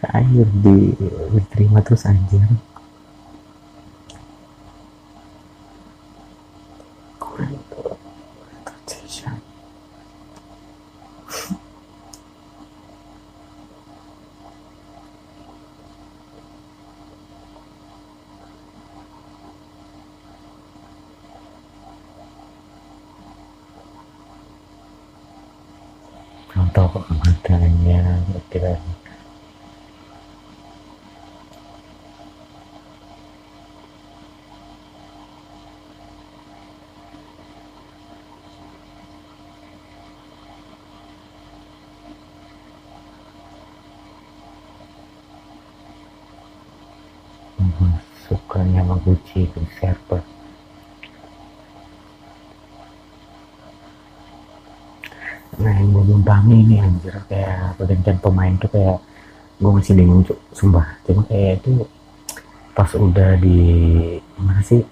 anjir diterima terus anjir contoh matanya kira sukanya Maguchi ke server nah yang gue belum paham ini anjir kayak pergantian pemain tuh kayak gue masih bingung cuk sumpah cuma kayak itu pas udah di mana sih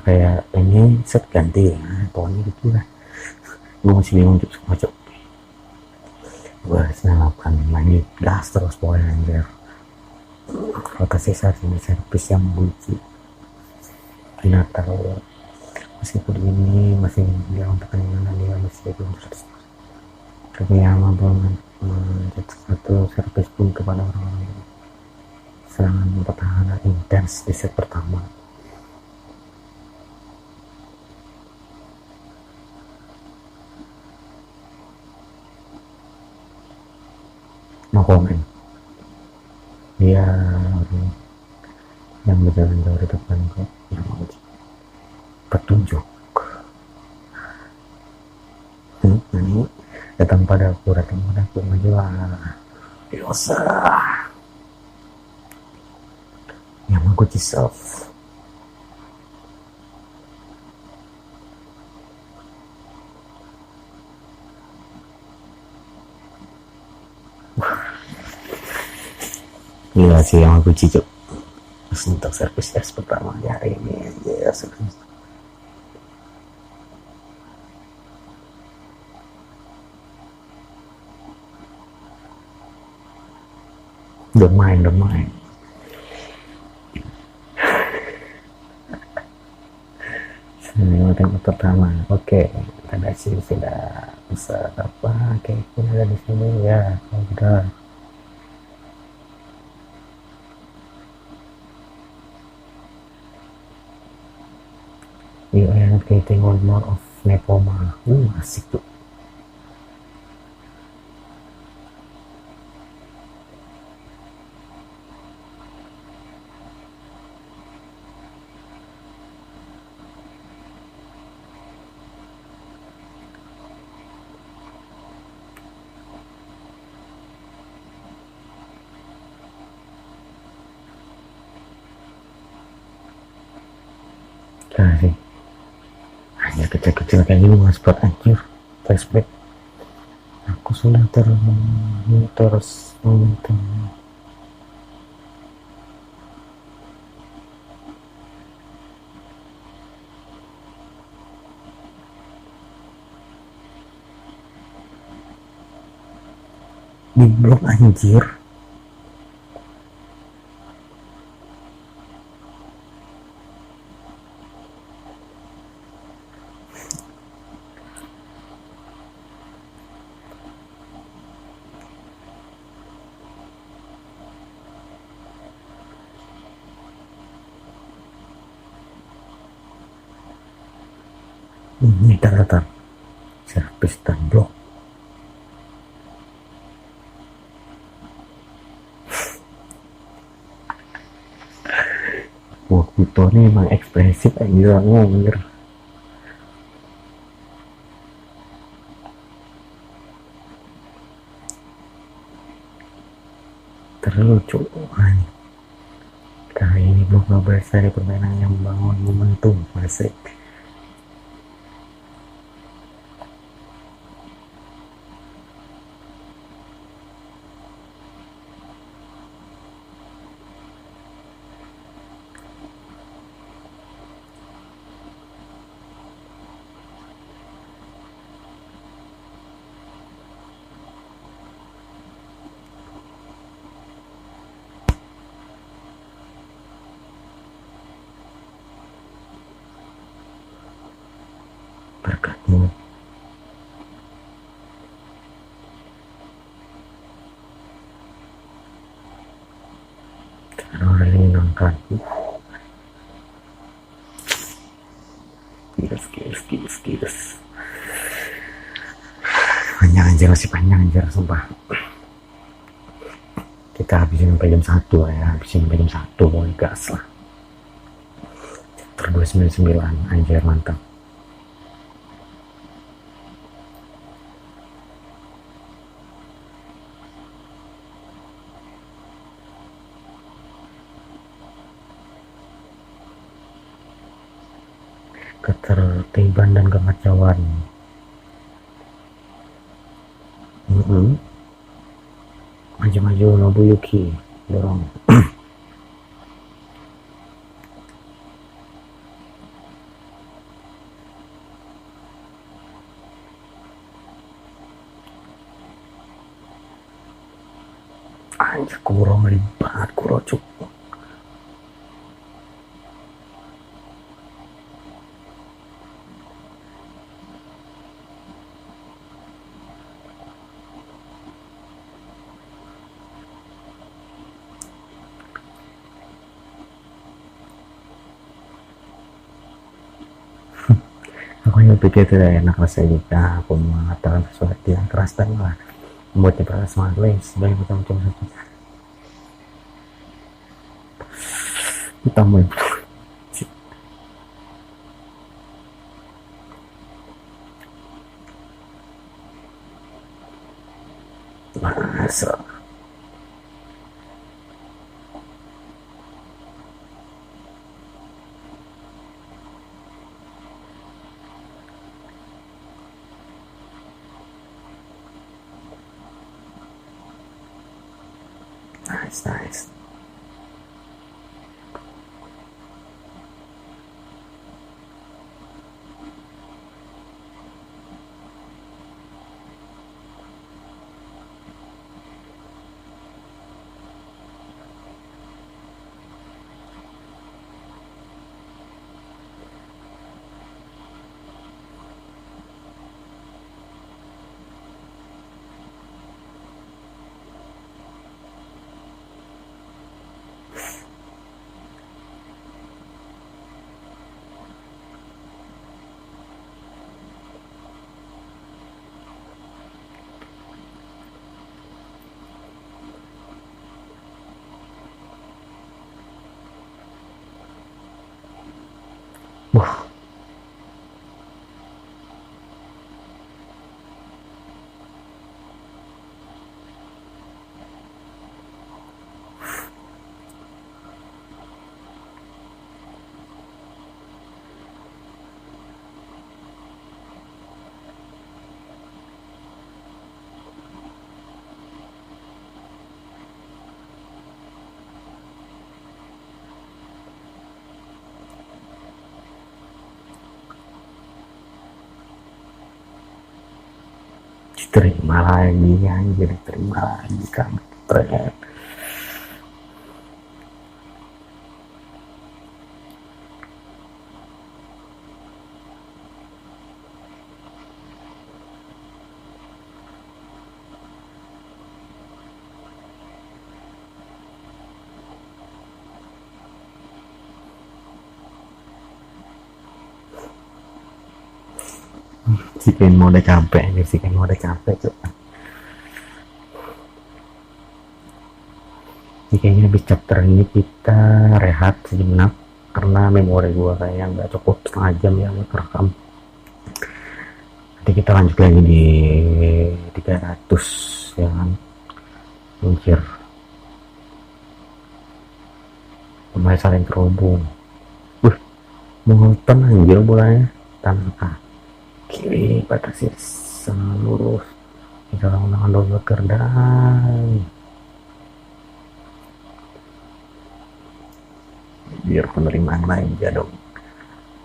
kayak ini set ganti ya pokoknya gitu lah gue masih bingung cuk sumpah cuk gue harus melakukan lagi gas terus pokoknya anjir rotasi saat ini servis yang Maguchi Hinata meskipun ini masih dia untuk penanganan dia masih belum 100% tapi yang mampu mencetak satu servis pun kepada orang-orang ini serangan pertahanan intens di set pertama komen dia yang berjalan jauh di depanku yang petunjuk ini datang padaku majulah Yosa yang mengikuti self. Gila sih yang aku cicip untuk servis tes pertama di hari ini ya. Don't mind ini tempat pertama. Oke, ada sih sudah bisa apa kayak pun ada di sini ya. Udah you are getting one more of Nepoma. Asik tuh. Kasih hanya kecil-kecil kayak gini mas buat anjir flashback. Aku sudah terus momentum di blok anjir. Ini datang servis dan blok. Wah, Kuto ini emang ekspresif aja ngomir. Terlucu. Kali ini belum berasa di permainan yang membangun momentum masih. Berkatmu karena menyenangkan. Skills panjang anjir, masih panjang anjir sumpah. Kita habisin sampai jam 1 ya, habisin sampai jam 1 mau gas lah. Chapter 299 anjir mantap. Ketertiban dan kekacauan. Maju Nobuyuki dorong. Anjir, Kuro melibat, Kuro cuk. Aku hanya pikir tidak enak rasanya jika aku mengatakan sesuatu yang keras dan marah. membuat kita semangat lagi sebanyak macam-macam saja. Kita mau masa nice nice. Wah, diterima lagi anjir, diterima lagi kampret. Si Ken mau udah capek nih, si Ken mau udah capek tuh. Jadi kayaknya habis chapter ini kita rehat sejenak karena memori gua kayaknya nggak cukup setengah jam ya buat rekam. Nanti kita lanjut lagi di 300 ya kan, anjir, pemain saling terhubung. Molten anjir bolanya, tanpa kiri batasi lurus, kita lakukan double kerdang biar penerimaan lain ya dong.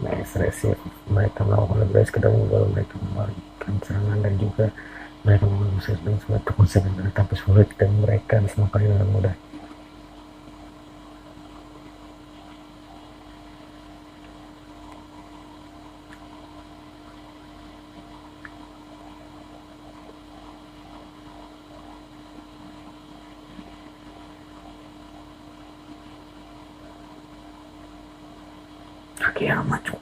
Nice receive, mereka melakukan lebih baik kedua gol, mereka membalikan serangan dan juga mereka mengusir dengan suatu konsep yang tapi sulit dan mereka bisa melakukan dengan mudah. Kaki amat cuk.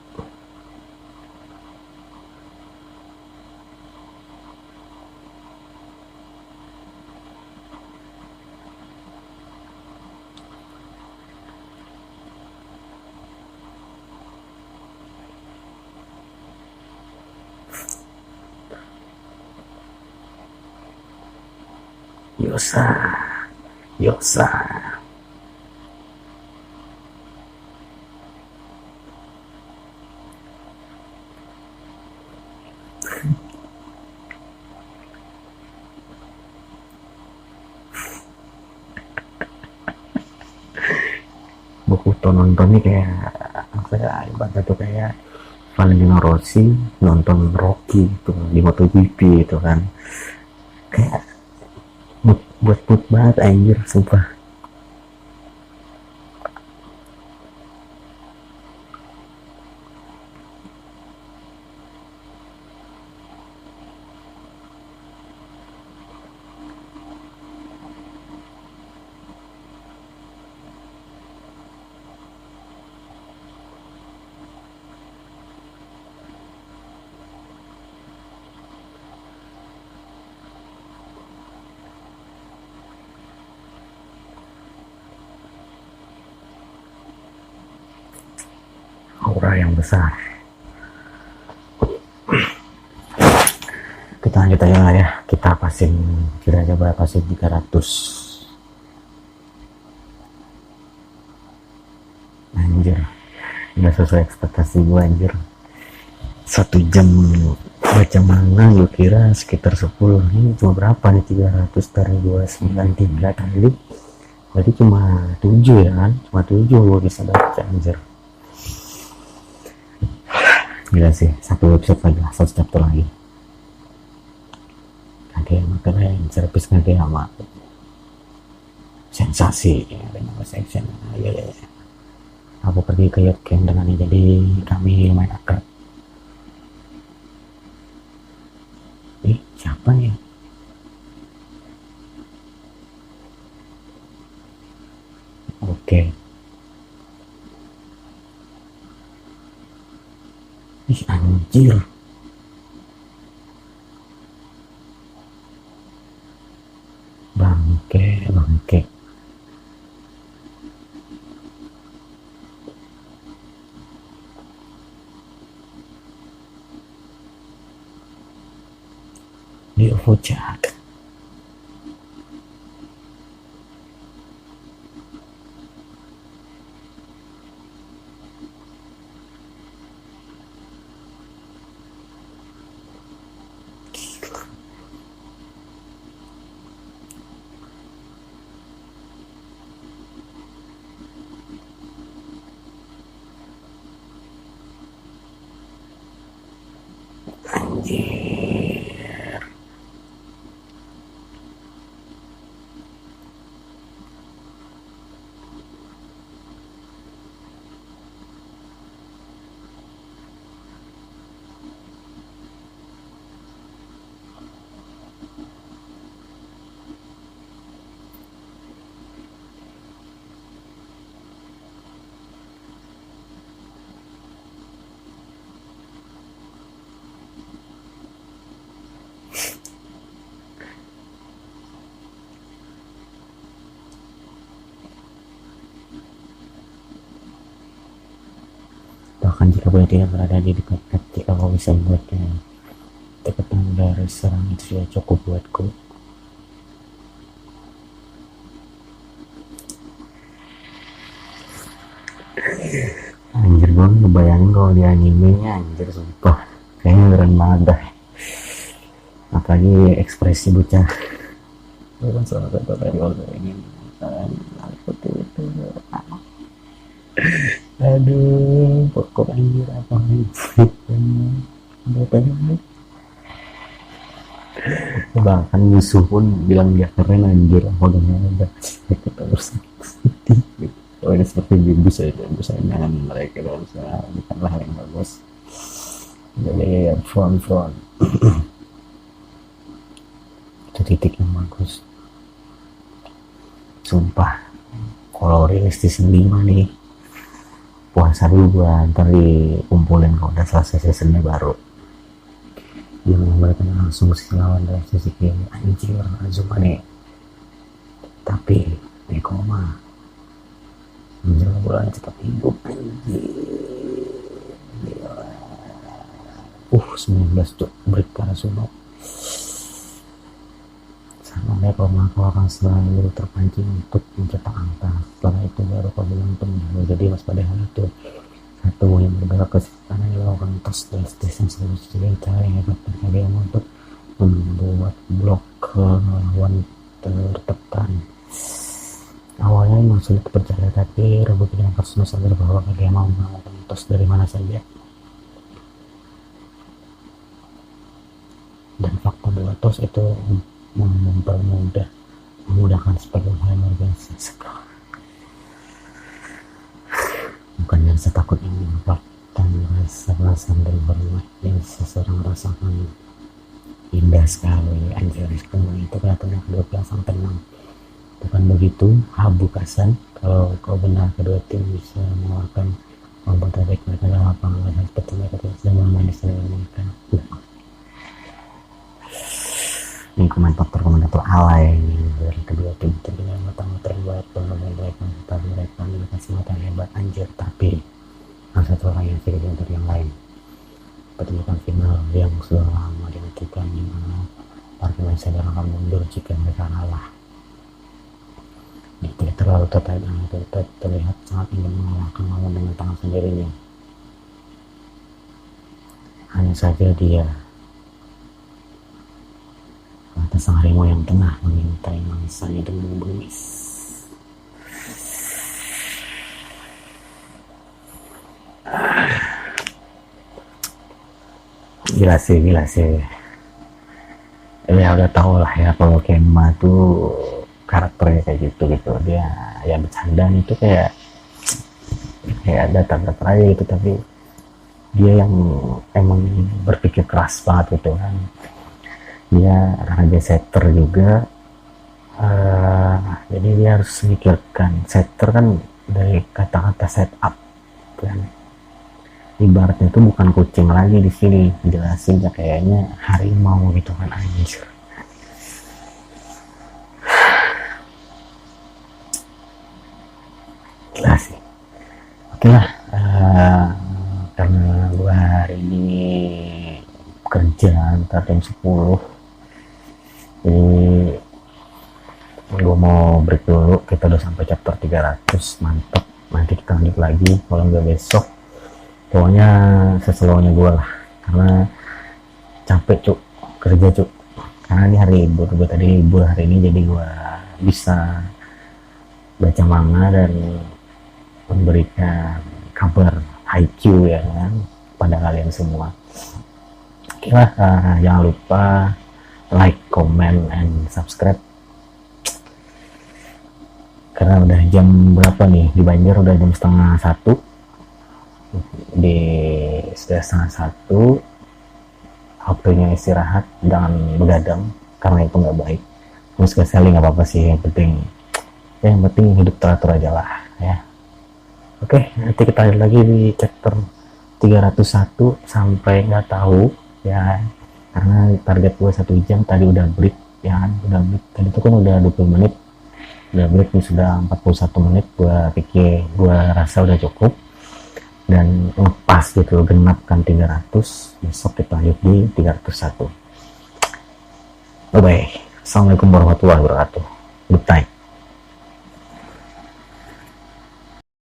Yosa, Yosa. Buku nonton nih kayak saya ibaratnya tuh kayak Valentino Rossi nonton Rocky itu di MotoGP itu kan, kayak buat banget anjir sumpah. aura yang besar. Kita lanjut aja lah ya, kita pasang kira-kira berapa sih, 300. Anjir, nggak sesuai ekspektasi gue anjir. 1 jam baca manga gue kira sekitar 10, ini cuma berapa nih, 300 dari 293 tadi, berarti cuma 7 ya kan, cuma 7 gue bisa baca anjir. Gila sih, 1 website lagi, 1 chapter lagi. Kageyama keren, service Kageyama sensasi ya, dengan section ya. Aku pergi ke yacht camp dengan ini, jadi kami main akrab. Siapa ya? Oke. Anjir. Bangke. Di Ovojak. Anjir. Bahkan jika boleh tidak berada di dekat ketika kau bisa membuatnya deketan dari serang, itu sudah cukup buatku. Anjir, gue ngebayangin kalau di animenya, anjir sumpah kayaknya keren banget dah, apalagi ekspresi bocah. Bukan salah satu dari orang ini seperti itu. Aduh, pokok anjir apa nih? Bahkan musuh pun bilang dia keren anjir, apa gimana udah kita harus sedih. Oh, ini seperti bisa jangan mereka dalam usaha bukanlah yang bagus. Jadi ya front itu titik yang bagus. Sumpah, kalau rilis season 5 nih, puasa dulu gua, ntar dikumpulin kalau udah selesai seasonnya baru. Dia menggambarkan langsung si lawan dari sisi kiri, anjir Azuma nih, tapi Nekoma anjir bulan cepat hidup anjir. 19 tuh break para sunok sama Nekoma, kau akan selalu terpancing untuk mencetak angka. Setelah itu baru kau bilang penuh. Jadi mas pada hal itu satu yang bergerak ke kanan dilakukan tos dan stage yang selalu cerita yang hebat dan Kageyama untuk membuat blok ke lawan tertekan. Awalnya memang sulit percaya, tapi rebut yang personal sadar bahwa Kageyama melakukan tos dari mana saja, dan fakta bahwa tos itu memudahkan sebagai hal yang luar biasa sekali. Bukan yang setakut ini, bahkan rasa dan hormat yang seseorang rasakan indah sekali. Anjir, semua itu kelihatannya kedua belah sampai 6. Bukan begitu, Habu Kasan. Kalau kau benar, kedua tim bisa mengeluarkan membuat terbaik mereka dalam lapangan dan seperti mereka tidak sedang bermain di sana memainkan. Ini komentator alay dari kedua tim dengan mata-mata yang baik, pemain mereka, tapi mereka memiliki mata yang hebat anjir. Tapi salah satu orang yang tidak dari yang lain. Pertunjukan final yang sudah lama dinantikan, di mana para pemain sadar akan mundur jika mereka kalah. Tidak terlalu terlihat sangat ingin mengalahkan lawan dengan tangan sendirinya. Hanya saja dia atas sang harimau yang tengah mengintai mangsanya dengan bengis. Gila sih. Ya udah tau lah ya kalau Kema tuh karakternya kayak gitu. Dia ya bercanda itu kayak datar-datar aja gitu, tapi dia yang emang berpikir keras banget gitu kan. Dia karena dia setter juga, jadi dia harus memikirkan. Setter kan dari kata-kata setup kan, ibaratnya itu bukan kucing lagi di sini, jelasin ya kayaknya harimau gitu kan, anjir. Gila sih. Oke lah, karena gua hari ini kerja antar jam 10, jadi gua mau break dulu. Kita udah sampai chapter 300, mantep. Nanti kita lanjut lagi kalau nggak besok, pokoknya seselownya gue lah, karena capek cuk, kerja cuk, karena ini hari libur, gue tadi libur hari ini, jadi gue bisa baca manga dan memberikan kabar IQ ya kan pada kalian semua. Oke lah, jangan lupa like, comment, and subscribe. Karena udah jam berapa nih di Banjar, udah jam setengah 1, sudah setengah 1, waktunya istirahat, jangan begadang karena itu nggak baik. Terus sekali nggak apa-apa sih, yang penting hidup teratur aja lah ya. Oke, nanti kita lihat lagi di chapter 301 sampai nggak tahu ya, karena target gue 1 jam. Tadi udah break ya kan, tadi itu kan udah 20 menit, udah break nih sudah 41 menit. Gue rasa udah cukup dan lepas gitu, genapkan 300. Besok kita lanjut di 301. Bye bye. Assalamualaikum warahmatullahi wabarakatuh. Good time.